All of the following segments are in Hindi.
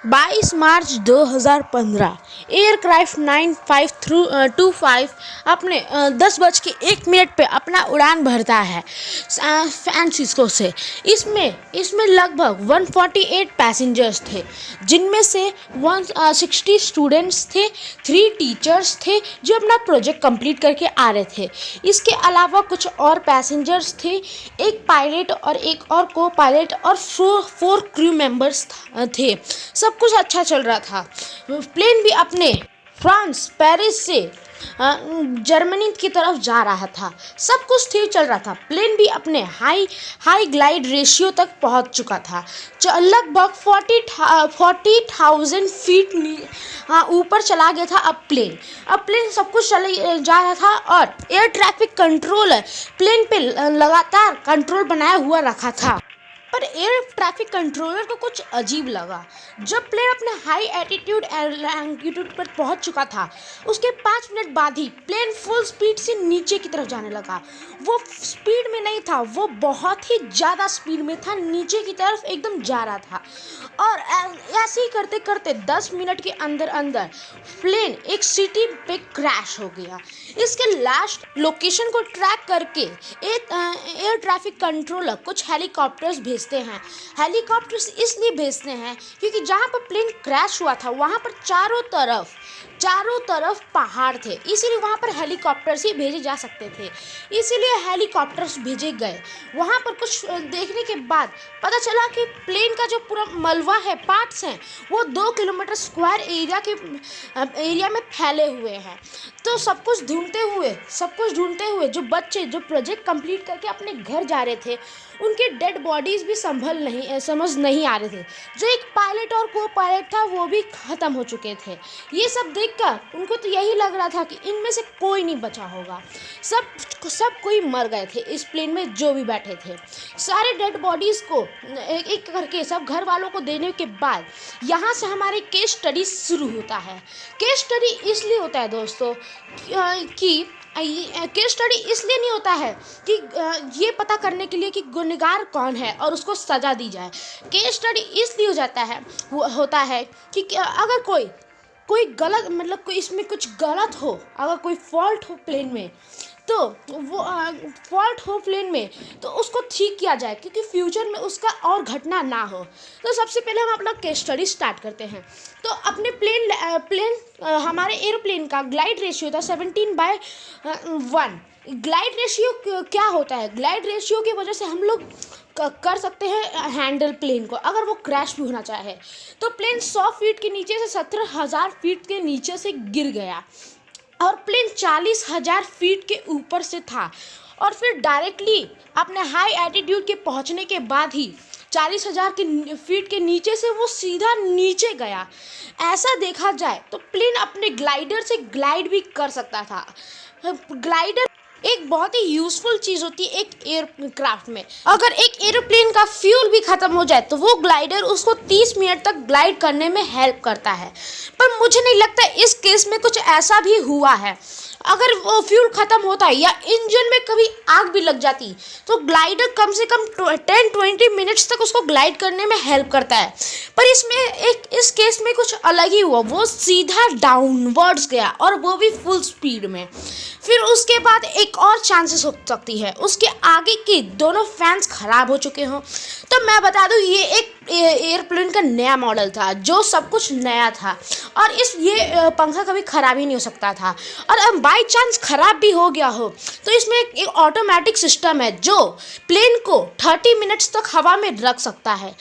22 मार्च 2015 एयरक्राफ्ट 9525 अपने 10:01 पे अपना उड़ान भरता है सैन फ्रांसिस्को से। इसमें लगभग 148 पैसेंजर्स थे, जिनमें से 160 स्टूडेंट्स थे, 3 टीचर्स थे जो अपना प्रोजेक्ट कंप्लीट करके आ रहे थे। इसके अलावा कुछ और पैसेंजर्स थे, एक पायलट और एक और को पायलट और 4 क्रू मेंबर्स थे। सब कुछ अच्छा चल रहा था। प्लेन भी अपने फ्रांस पेरिस से जर्मनी की तरफ जा रहा था। सब कुछ ठीक चल रहा था। प्लेन भी अपने हाई ग्लाइड रेशियो तक पहुंच चुका था। लगभग 40,000 फीट ऊपर चला गया था। अब प्लेन सब कुछ चले जा रहा था और एयर ट्रैफिक कंट्रोलर प्लेन पे लगातार कंट्रोल बनाया हुआ रखा था। पर एयर ट्रैफिक कंट्रोलर को कुछ अजीब लगा। जब प्लेन अपने हाई एल्टीट्यूड पर पहुंच चुका था, उसके 5 मिनट बाद ही प्लेन फुल स्पीड से नीचे की तरफ जाने लगा। वो स्पीड में नहीं था, वो बहुत ही ज़्यादा स्पीड में था, नीचे की तरफ एकदम जा रहा था। और ऐसे ही करते करते 10 मिनट के अंदर प्लेन एक सिटी पे क्रैश हो गया। इसके लास्ट लोकेशन को ट्रैक करके एयर ट्रैफिक कंट्रोलर कुछ हेलीकॉप्टर्स भेजते हैं। हेलीकॉप्टर्स इसलिए भेजते हैं क्योंकि जहाँ पर प्लेन क्रैश हुआ था वहाँ पर चारों तरफ पहाड़ थे, इसीलिए वहाँ पर हेलीकॉप्टर्स ही भेजे जा सकते थे। इसीलिए हेलीकॉप्टर्स भेजे गए। वहाँ पर कुछ देखने के बाद पता चला कि प्लेन का जो पूरा मलबा है, पार्ट्स हैं, वो 2 किलोमीटर स्क्वायर एरिया में फैले हुए हैं। तो सब कुछ ढूंढते हुए जो बच्चे जो प्रोजेक्ट कंप्लीट करके अपने घर जा रहे थे, उनके डेड बॉडीज़ भी समझ नहीं आ रहे थे। जो एक पायलट और को पायलट था वो भी ख़त्म हो चुके थे। ये सब देखकर उनको तो यही लग रहा था कि इनमें से कोई नहीं बचा होगा। सब कोई मर गए थे इस प्लेन में जो भी बैठे थे। सारे डेड बॉडीज़ को एक एक करके सब घर वालों को देने के बाद यहाँ से हमारे केस स्टडी शुरू होता है। केस स्टडी इसलिए होता है दोस्तों कि केस स्टडी इसलिए नहीं होता है कि ये पता करने के लिए कि गुनहगार कौन है और उसको सज़ा दी जाए। केस स्टडी इसलिए होता है कि अगर कोई गलत, मतलब कोई इसमें कुछ गलत हो, अगर कोई फॉल्ट हो प्लेन में, तो वो तो उसको ठीक किया जाए, क्योंकि फ्यूचर में उसका और घटना ना हो। तो सबसे पहले हम अपना केस स्टडी स्टार्ट करते हैं। तो अपने हमारे एरोप्लेन का ग्लाइड रेशियो था 17/1। ग्लाइड रेशियो क्या होता है? ग्लाइड रेशियो की वजह से हम लोग कर सकते हैं हैंडल प्लेन को, अगर वो क्रैश भी होना चाहे। तो प्लेन 100 फीट के नीचे से 17,000 फीट के नीचे से गिर गया और प्लेन 40,000 फीट के ऊपर से था। और फिर डायरेक्टली अपने हाई एल्टीट्यूड के पहुंचने के बाद ही 40,000 फीट के नीचे से वो सीधा नीचे गया। ऐसा देखा जाए तो प्लेन अपने ग्लाइडर से ग्लाइड भी कर सकता था। ग्लाइडर एक बहुत ही यूज़फुल चीज़ होती है एक एयरक्राफ्ट में। अगर एक एरोप्लेन का फ्यूल भी ख़त्म हो जाए तो वो ग्लाइडर उसको 30 मिनट तक ग्लाइड करने में हेल्प करता है। पर मुझे नहीं लगता इस केस में कुछ ऐसा भी हुआ है। अगर वो फ्यूल ख़त्म होता है या इंजन में कभी आग भी लग जाती तो ग्लाइडर कम से कम 10-20 मिनट्स तक उसको ग्लाइड करने में हेल्प करता है। पर इस केस में कुछ अलग ही हुआ। वो सीधा डाउनवर्ड्स गया और वो भी फुल स्पीड में। फिर उसके बाद एक और चांसेस हो सकती है, उसके आगे के दोनों फैंस ख़राब हो चुके हों। तो मैं बता दूं, ये एक एयरप्लेन का नया मॉडल था, जो सब कुछ नया था और ये पंखा कभी ख़राब ही नहीं हो सकता था। और बाई चांस ख़राब भी हो गया हो तो इसमें एक ऑटोमेटिक सिस्टम है जो प्लेन को 30 मिनट्स तक हवा में रख सकता है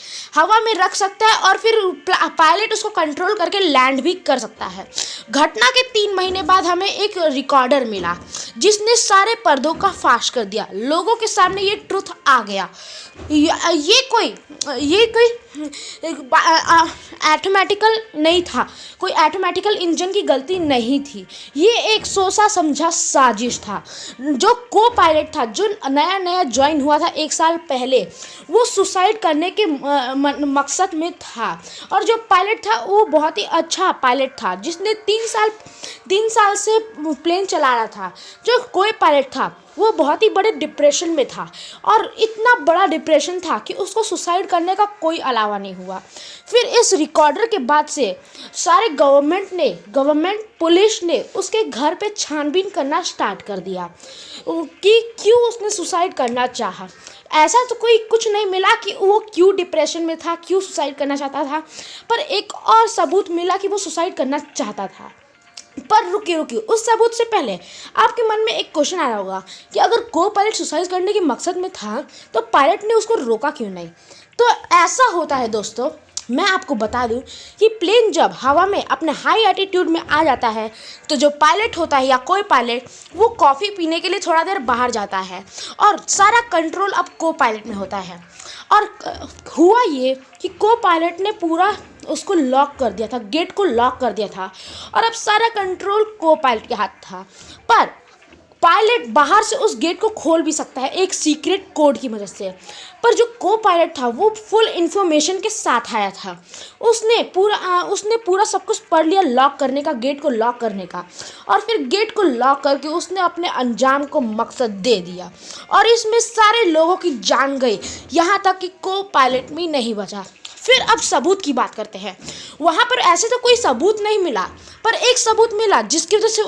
और फिर पायलट उसको कंट्रोल करके लैंड भी कर सकता है। घटना के 3 महीने बाद हमें एक रिकॉर्डर मिला जिसने सारे पर्दों का फाश कर दिया। लोगों के सामने ये ट्रुथ आ गया। ये कोई ऑटोमेटिकल नहीं था, कोई ऑटोमेटिकल इंजन की गलती नहीं थी। ये एक सोचा समझा साजिश था। जो को पायलट था, जो नया ज्वाइन हुआ था 1 साल पहले, वो सुसाइड करने के मकसद में था। और जो पायलट था वो बहुत ही अच्छा पायलट था, जिसने 3 साल से प्लेन चला रहा था। जो कोई पायलट था वो बहुत ही बड़े डिप्रेशन में था और इतना बड़ा डिप्रेशन था कि उसको सुसाइड करने का कोई अलावा नहीं हुआ। फिर इस रिकॉर्डर के बाद से सारे गवर्नमेंट पुलिस ने उसके घर पे छानबीन करना स्टार्ट कर दिया कि क्यों उसने सुसाइड करना चाहा। ऐसा तो कोई कुछ नहीं मिला कि वो क्यों डिप्रेशन में था, क्यों सुसाइड करना चाहता था, पर एक और सबूत मिला कि वो सुसाइड करना चाहता था। पर रुकिए उस सबूत से पहले आपके मन में एक क्वेश्चन आ रहा होगा कि अगर को पायलट सुसाइड करने के मकसद में था तो पायलट ने उसको रोका क्यों नहीं। तो ऐसा होता है दोस्तों, मैं आपको बता दूं कि प्लेन जब हवा में अपने हाई एल्टीट्यूड में आ जाता है तो जो पायलट होता है या कोई पायलट वो कॉफ़ी पीने के लिए थोड़ा देर बाहर जाता है और सारा कंट्रोल अब को पायलट में होता है। और हुआ ये कि को पायलट ने पूरा उसको लॉक कर दिया था, गेट को लॉक कर दिया था और अब सारा कंट्रोल को पायलट के हाथ था। पर पायलट बाहर से उस गेट को खोल भी सकता है एक सीक्रेट कोड की मदद से। पर जो को पायलट था वो फुल इन्फॉर्मेशन के साथ आया था। उसने पूरा सब कुछ पढ़ लिया लॉक करने का, गेट को लॉक करने का, और फिर गेट को लॉक करके उसने अपने अंजाम को मकसद दे दिया और इसमें सारे लोगों की जान गई, यहाँ तक कि को पायलट भी नहीं बचा। फिर अब सबूत की बात करते हैं। वहाँ पर ऐसे तो कोई सबूत नहीं मिला, पर एक सबूत मिला जिसकी वजह से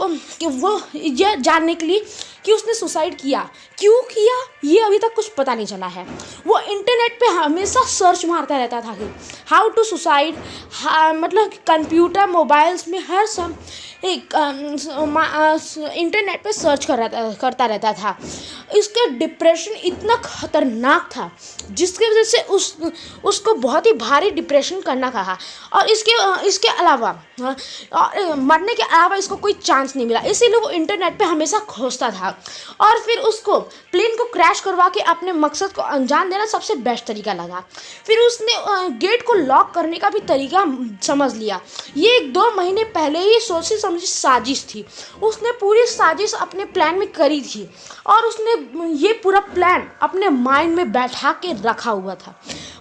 वो ये जानने के लिए कि उसने सुसाइड किया, क्यों किया ये अभी तक कुछ पता नहीं चला है। वो इंटरनेट पे हमेशा सर्च मारता रहता था कि हाउ टू सुसाइड, मतलब कंप्यूटर मोबाइल्स में हर सब एक इंटरनेट पे सर्च करता रहता था। इसका डिप्रेशन इतना खतरनाक था जिसकी वजह से उसको बहुत ही भारी डिप्रेशन करना कहा और इसके अलावा मरने के अलावा इसको कोई चांस नहीं मिला, इसीलिए वो इंटरनेट पे हमेशा खोजता था। और फिर उसको प्लेन को क्रैश करवा के अपने मकसद को अंजाम देना सबसे बेस्ट तरीका लगा। फिर उसने गेट को लॉक करने का भी तरीका समझ लिया। ये 1-2 महीने पहले ही सोची समझी साजिश थी, उसने पूरी साजिश अपने प्लान में करी थी और उसने ये पूरा प्लान अपने माइंड में बैठा के रखा हुआ था।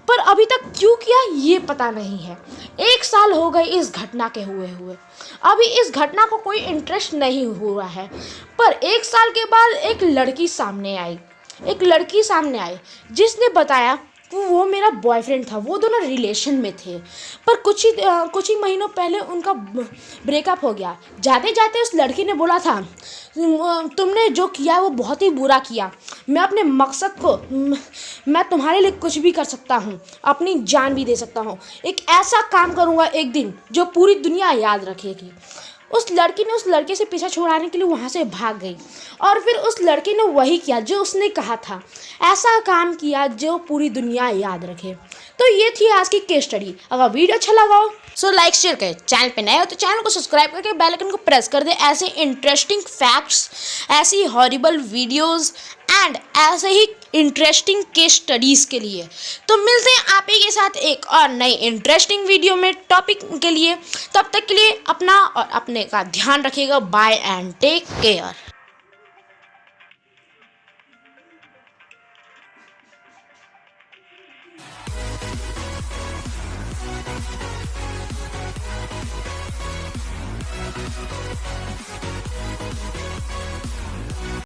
पर अभी तक क्यों किया ये पता नहीं है। 1 साल हो गए इस घटना के हुए अभी इस घटना को कोई इंटरेस्ट नहीं हुआ है। पर 1 साल के बाद एक लड़की सामने आई जिसने बताया कि वो मेरा बॉयफ्रेंड था, वो दोनों रिलेशन में थे, पर कुछ ही महीनों पहले उनका ब्रेकअप हो गया। जाते जाते उस लड़की ने बोला था तुमने जो किया वो बहुत ही बुरा किया, मैं अपने मकसद को मैं तुम्हारे लिए कुछ भी कर सकता हूँ, अपनी जान भी दे सकता हूँ, एक ऐसा काम करूँगा एक दिन जो पूरी दुनिया याद रखेगी। उस लड़की ने उस लड़के से पीछा छुड़ाने के लिए वहाँ से भाग गई और फिर उस लड़के ने वही किया जो उसने कहा था, ऐसा काम किया जो पूरी दुनिया याद रखे। तो ये थी आज की केस स्टडी। अगर वीडियो अच्छा लगा हो सो लाइक शेयर करें, चैनल पे नए हो तो चैनल को सब्सक्राइब करके बेल आइकन को प्रेस कर दे ऐसे इंटरेस्टिंग फैक्ट्स, ऐसी हॉरिबल वीडियोस एंड ऐसे ही इंटरेस्टिंग केस स्टडीज़ के लिए। तो मिलते हैं आप ही के साथ एक और नई इंटरेस्टिंग वीडियो में टॉपिक के लिए। तब तक के लिए अपना और अपने का ध्यान रखिएगा। Bye and take care.